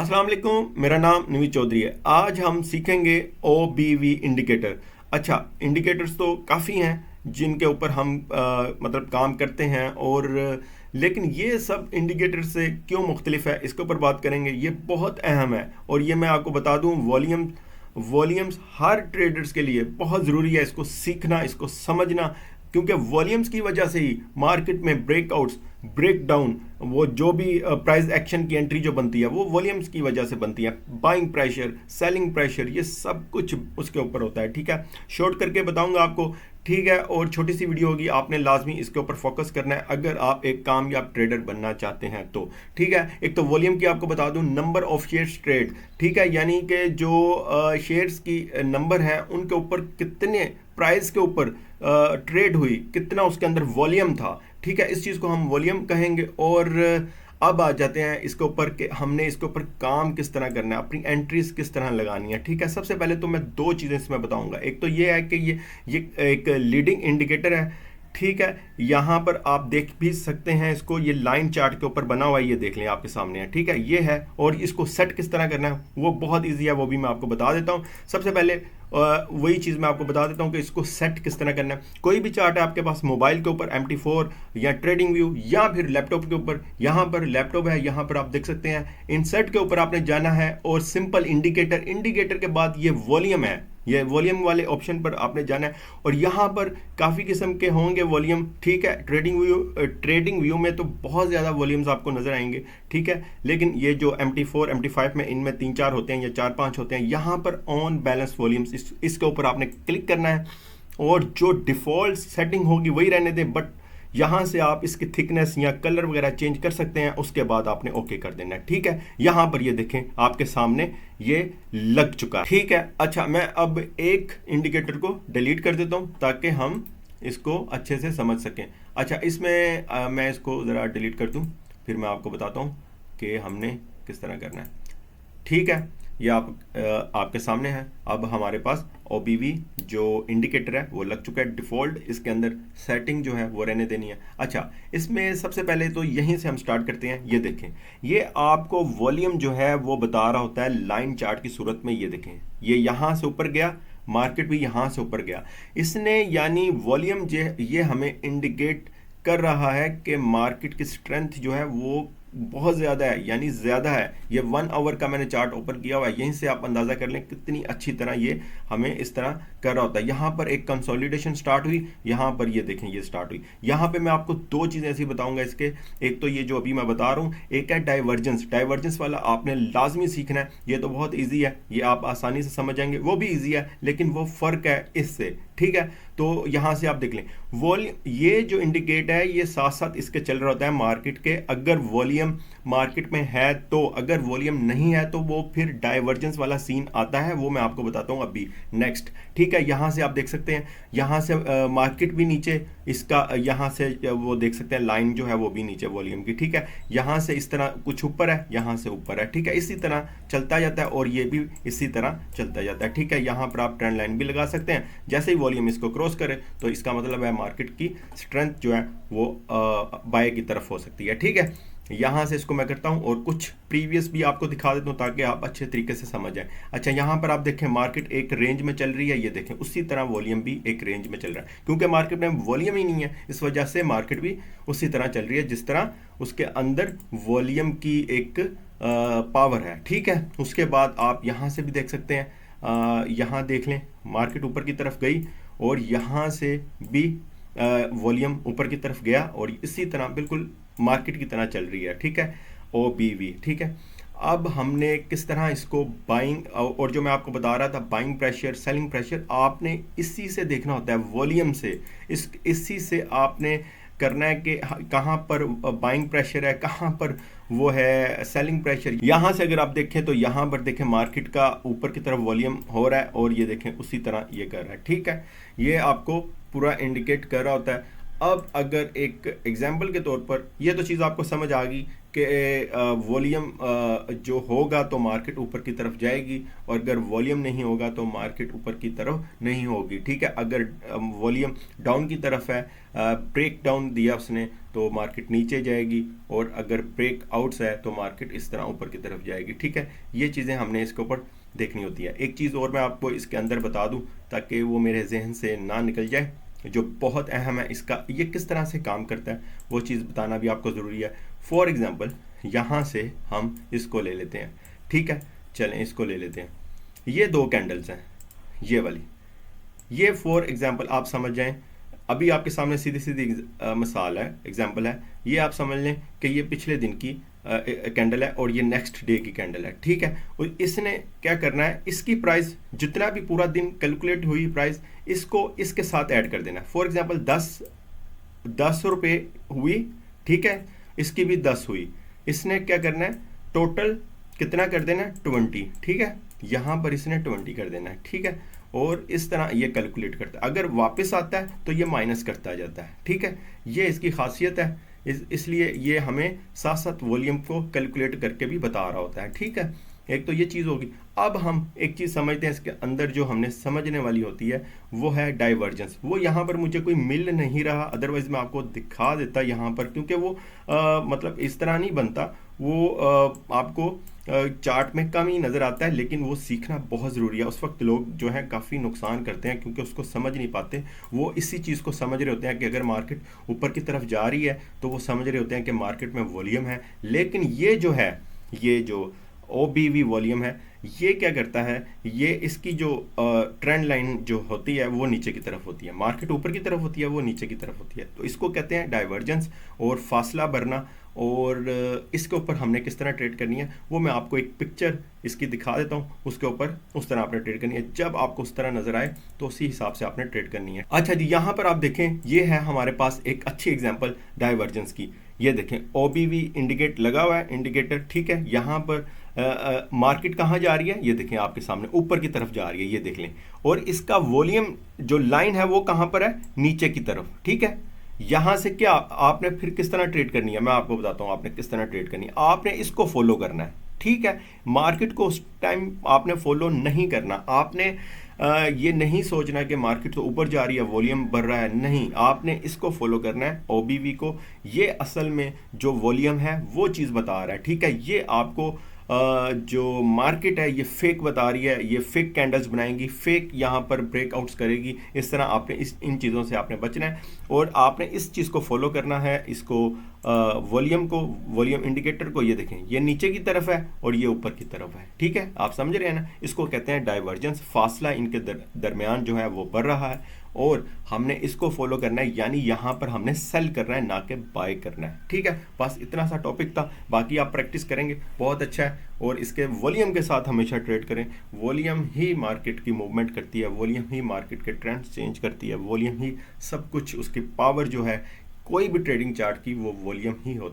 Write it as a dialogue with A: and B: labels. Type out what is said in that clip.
A: अस्सलाम वालेकुम, मेरा नाम नवीद चौधरी है। आज हम सीखेंगे OBV इंडिकेटर। अच्छा, इंडिकेटर्स तो काफ़ी हैं जिनके ऊपर हम मतलब काम करते हैं और लेकिन ये सब इंडिकेटर से क्यों मुख्तलिफ है, इसके ऊपर बात करेंगे। ये बहुत अहम है और ये मैं आपको बता दूं, वॉल्यूम्स हर ट्रेडर्स के लिए बहुत ज़रूरी है इसको सीखना, इसको समझना, क्योंकि वॉल्यूम्स की वजह से ही मार्केट में ब्रेकआउट्स, ब्रेक डाउन, वो जो भी प्राइस एक्शन की एंट्री जो बनती है वो वॉल्यूम्स की वजह से बनती है। बाइंग प्रेशर, सेलिंग प्रेशर, ये सब कुछ उसके ऊपर होता है। ठीक है, शॉर्ट करके बताऊंगा आपको। ठीक है, और छोटी सी वीडियो होगी, आपने लाजमी इसके ऊपर फोकस करना है अगर आप एक कामयाब ट्रेडर बनना चाहते हैं तो। ठीक है, एक तो वॉल्यूम की आपको बता दूं, नंबर ऑफ शेयर्स ट्रेड। ठीक है, यानी कि जो शेयर्स की नंबर है उनके ऊपर कितने प्राइस के ऊपर ट्रेड हुई, कितना उसके अंदर वॉल्यूम था। ठीक है, इस चीज़ को हम वॉल्यूम कहेंगे। और अब आ जाते हैं इसके ऊपर कि हमने इसके ऊपर काम किस तरह करना है, अपनी एंट्रीज किस तरह लगानी है। ठीक है, सबसे पहले तो मैं दो चीज़ें इसमें बताऊंगा। एक तो ये है कि ये एक लीडिंग इंडिकेटर है। ठीक है, यहाँ पर आप देख भी सकते हैं इसको, ये लाइन चार्ट के ऊपर बना हुआ है, ये देख लें आपके सामने है। ठीक है, ये है। और इसको सेट किस तरह करना है वो बहुत ईजी है, वो भी मैं आपको बता देता हूँ। सबसे पहले वही चीज़ मैं आपको बता देता हूँ कि इसको सेट किस तरह करना है। कोई भी चार्ट है आपके पास मोबाइल के ऊपर, MT4 या ट्रेडिंग व्यू, या फिर लैपटॉप के ऊपर, यहाँ पर लैपटॉप है, यहाँ पर आप देख सकते हैं इंसर्ट के ऊपर आपने जाना है और सिंपल इंडिकेटर के बाद ये वॉल्यूम है, ये वॉल्यूम वाले ऑप्शन पर आपने जाना है। और यहाँ पर काफ़ी किस्म के होंगे वॉल्यूम। ठीक है, ट्रेडिंग व्यू में तो बहुत ज़्यादा वॉल्यूम्स आपको नजर आएंगे। ठीक है, लेकिन ये जो MT4 MT5 में इनमें 3-4 होते हैं या 4-5 होते हैं। यहाँ पर ऑन बैलेंस वॉल्यूम्स, इसके ऊपर आपने क्लिक करना है और जो डिफ़ॉल्ट सेटिंग होगी वही रहने दें, बट यहाँ से आप इसकी थिकनेस या कलर वगैरह चेंज कर सकते हैं। उसके बाद आपने ओके कर देना है। ठीक है, यहाँ पर ये देखें आपके सामने ये लग चुका है। ठीक है, अच्छा, मैं अब एक इंडिकेटर को डिलीट कर देता हूँ ताकि हम इसको अच्छे से समझ सकें। अच्छा, इसमें मैं इसको ज़रा डिलीट कर दूँ, फिर मैं आपको बताता हूँ कि हमने किस तरह करना है। ठीक है, ये आपके सामने है। अब हमारे पास OBV जो इंडिकेटर है वो लग चुका है डिफ़ॉल्ट। इसके अंदर सेटिंग जो है वो रहने देनी है। अच्छा, इसमें सबसे पहले तो यहीं से हम स्टार्ट करते हैं। ये देखें, ये आपको वॉल्यूम जो है वो बता रहा होता है लाइन चार्ट की सूरत में। ये देखें, ये यहाँ से ऊपर गया, मार्केट भी यहाँ से ऊपर गया। इसने यानी वॉल्यूम जो ये हमें इंडिकेट कर रहा है कि मार्केट की स्ट्रेंथ जो है वो बहुत ज़्यादा है, यानी ज़्यादा है। ये 1 आवर का मैंने चार्ट ओपन किया हुआ है, यहीं से आप अंदाज़ा कर लें कितनी अच्छी तरह ये हमें इस तरह कर रहा होता है। यहाँ पर एक कंसोलिडेशन स्टार्ट हुई, यहाँ पर ये देखें ये स्टार्ट हुई। यहाँ पे मैं आपको दो चीज़ें ऐसी बताऊंगा इसके। एक तो ये जो अभी मैं बता रहा हूँ, एक है डाइवर्जेंस वाला आपने लाजमी सीखना है। ये तो बहुत ईजी है, ये आप आसानी से समझ जाएंगे, वो भी ईजी है, लेकिन वो फ़र्क है इससे। ठीक है, तो यहाँ से आप देख लें वॉल्यूम, ये जो इंडिकेट है ये साथ साथ इसके चल रहा होता है मार्केट के। अगर वॉल्यूम मार्केट में है तो, अगर वॉल्यूम नहीं है तो वो फिर डाइवर्जेंस वाला सीन आता है, वो मैं आपको बताता हूँ अभी नेक्स्ट। ठीक है, यहाँ से आप देख सकते हैं, यहाँ से मार्केट भी नीचे, इसका यहाँ से वो देख सकते हैं लाइन जो है वो भी नीचे वॉल्यूम की। ठीक है, यहाँ से इस तरह कुछ ऊपर है, यहाँ से ऊपर है। ठीक है, इसी तरह चलता जाता है और ये भी इसी तरह चलता जाता है। ठीक है, यहाँ पर आप ट्रेंड लाइन भी लगा सकते हैं। जैसे ही वॉल्यूम इसको क्रॉस करे तो इसका मतलब है मार्केट की स्ट्रेंथ जो है वो बाय की तरफ हो सकती है। ठीक है, यहाँ से इसको मैं करता हूँ और कुछ प्रीवियस भी आपको दिखा देता हूँ ताकि आप अच्छे तरीके से समझ जाएं। अच्छा, यहाँ पर आप देखें मार्केट एक रेंज में चल रही है, ये देखें उसी तरह वॉल्यूम भी एक रेंज में चल रहा है। क्योंकि मार्केट में वॉल्यूम ही नहीं है, इस वजह से मार्केट भी उसी तरह चल रही है जिस तरह उसके अंदर वॉल्यूम की एक पावर है। ठीक है, उसके बाद आप यहाँ से भी देख सकते हैं, यहाँ देख लें मार्केट ऊपर की तरफ गई और यहाँ से भी वॉल्यूम ऊपर की तरफ गया और इसी तरह बिल्कुल मार्केट की तरह चल रही है। ठीक है, OBV। ठीक है, अब हमने किस तरह इसको बाइंग, और जो मैं आपको बता रहा था बाइंग प्रेशर, सेलिंग प्रेशर, आपने इसी से देखना होता है, वॉल्यूम से, इसी से आपने करना है कि कहाँ पर बाइंग प्रेशर है, कहाँ पर वो है सेलिंग प्रेशर। यहाँ से अगर आप देखें तो यहाँ पर देखें मार्केट का ऊपर की तरफ वॉल्यूम हो रहा है और ये देखें उसी तरह ये कर रहा है। ठीक है, ये आपको पूरा इंडिकेट कर रहा होता है। अब अगर एक एग्जांपल के तौर पर, ये तो चीज़ आपको समझ आ गई कि वॉल्यूम जो होगा तो मार्केट ऊपर की तरफ जाएगी, और अगर वॉल्यूम नहीं होगा तो मार्केट ऊपर की तरफ नहीं होगी। ठीक है, अगर वॉल्यूम डाउन की तरफ है, ब्रेक डाउन दिया उसने, तो मार्केट नीचे जाएगी, और अगर ब्रेक आउट्स है तो मार्केट इस तरह ऊपर की तरफ जाएगी। ठीक है, ये चीज़ें हमने इसके ऊपर देखनी होती है। एक चीज़ और मैं आपको इसके अंदर बता दूं ताकि वो मेरे जहन से ना निकल जाए, जो बहुत अहम है, इसका ये किस तरह से काम करता है वो चीज़ बताना भी आपको ज़रूरी है। फॉर एग्ज़ाम्पल यहाँ से हम इसको ले लेते हैं। ठीक है, चलें इसको ले लेते हैं। ये दो कैंडल्स हैं, ये वाली, ये फॉर एग्ज़ाम्पल आप समझ जाएं, अभी आपके सामने सीधी सीधी मिसाल है, एग्जाम्पल है, ये आप समझ लें कि ये पिछले दिन की कैंडल है और ये नेक्स्ट डे की कैंडल है। ठीक है, और इसने क्या करना है, इसकी प्राइस जितना भी पूरा दिन कैलकुलेट हुई प्राइस, इसको इसके साथ ऐड कर देना है। फॉर एग्जांपल 10 रुपये हुई, ठीक है, इसकी भी 10 हुई, इसने क्या करना है, टोटल कितना कर देना है, 20। ठीक है, यहाँ पर इसने 20 कर देना है। ठीक है, और इस तरह ये कैलकुलेट करता है, अगर वापस आता है तो ये माइनस करता जाता है। ठीक है, ये इसकी खासियत है, इसलिए ये हमें साथ साथ वॉल्यूम को कैलकुलेट करके भी बता रहा होता है। ठीक है, एक तो ये चीज़ होगी। अब हम एक चीज़ समझते हैं, इसके अंदर जो हमने समझने वाली होती है वो है डाइवर्जेंस। वो यहाँ पर मुझे कोई मिल नहीं रहा, अदरवाइज मैं आपको दिखा देता यहाँ पर, क्योंकि वो मतलब इस तरह नहीं बनता, वो आपको चार्ट में कम ही नज़र आता है, लेकिन वो सीखना बहुत ज़रूरी है। उस वक्त लोग जो है काफ़ी नुकसान करते हैं क्योंकि उसको समझ नहीं पाते। वो इसी चीज़ को समझ रहे होते हैं कि अगर मार्केट ऊपर की तरफ जा रही है तो वो समझ रहे होते हैं कि मार्केट में वॉल्यूम है, लेकिन ये जो है, ये जो OBV वॉल्यूम है, ये क्या करता है, ये इसकी जो ट्रेंड लाइन जो होती है वो नीचे की तरफ होती है, मार्केट ऊपर की तरफ होती है, वो नीचे की तरफ होती है। तो इसको कहते हैं डाइवर्जेंस और फासला भरना। और इसके ऊपर हमने किस तरह ट्रेड करनी है वो मैं आपको एक पिक्चर इसकी दिखा देता हूँ, उसके ऊपर उस तरह आपने ट्रेड करनी है। जब आपको उस तरह नजर आए तो उसी हिसाब से आपने ट्रेड करनी है। अच्छा जी, यहाँ पर आप देखें, ये है हमारे पास एक अच्छी एग्जांपल डाइवर्जेंस की। ये देखें, OBV इंडिकेट लगा हुआ है, इंडिकेटर। ठीक है, यहाँ पर मार्केट कहाँ जा रही है, ये देखें आपके सामने ऊपर की तरफ जा रही है, ये देख लें। और इसका वॉल्यूम जो लाइन है वो कहाँ पर है, नीचे की तरफ। ठीक है, यहां से क्या आपने फिर किस तरह ट्रेड करनी है, मैं आपको बताता हूं आपने किस तरह ट्रेड करनी है। आपने इसको फॉलो करना है। ठीक है, मार्केट को उस टाइम आपने फॉलो नहीं करना। आपने ये नहीं सोचना कि मार्केट तो ऊपर जा रही है, वॉल्यूम बढ़ रहा है, नहीं, आपने इसको फॉलो करना है, OBV को। ये असल में जो वॉल्यूम है वो चीज़ बता रहा है। ठीक है, ये आपको जो मार्केट है ये फेक बता रही है, ये फेक कैंडल्स बनाएंगी, फेक यहाँ पर ब्रेकआउट्स करेगी। इस तरह आपने इन चीज़ों से आपने बचना है और आपने इस चीज़ को फॉलो करना है, इसको वॉल्यूम इंडिकेटर को। ये देखें, ये नीचे की तरफ है और ये ऊपर की तरफ है। ठीक है, आप समझ रहे हैं ना, इसको कहते हैं डाइवर्जेंस। फासला इनके दरमियान जो है वो बढ़ रहा है और हमने इसको फॉलो करना है, यानी यहाँ पर हमने सेल करना है, ना कि बाय करना है। ठीक है, बस इतना सा टॉपिक था, बाकी आप प्रैक्टिस करेंगे बहुत अच्छा है। और इसके वॉल्यूम के साथ हमेशा ट्रेड करें। वॉल्यूम ही मार्केट की मूवमेंट करती है, वॉल्यूम ही मार्केट के ट्रेंड्स चेंज करती है, वॉल्यूम ही सब कुछ, उसकी पावर जो है कोई भी ट्रेडिंग चार्ट की, वो वॉल्यूम ही होता है।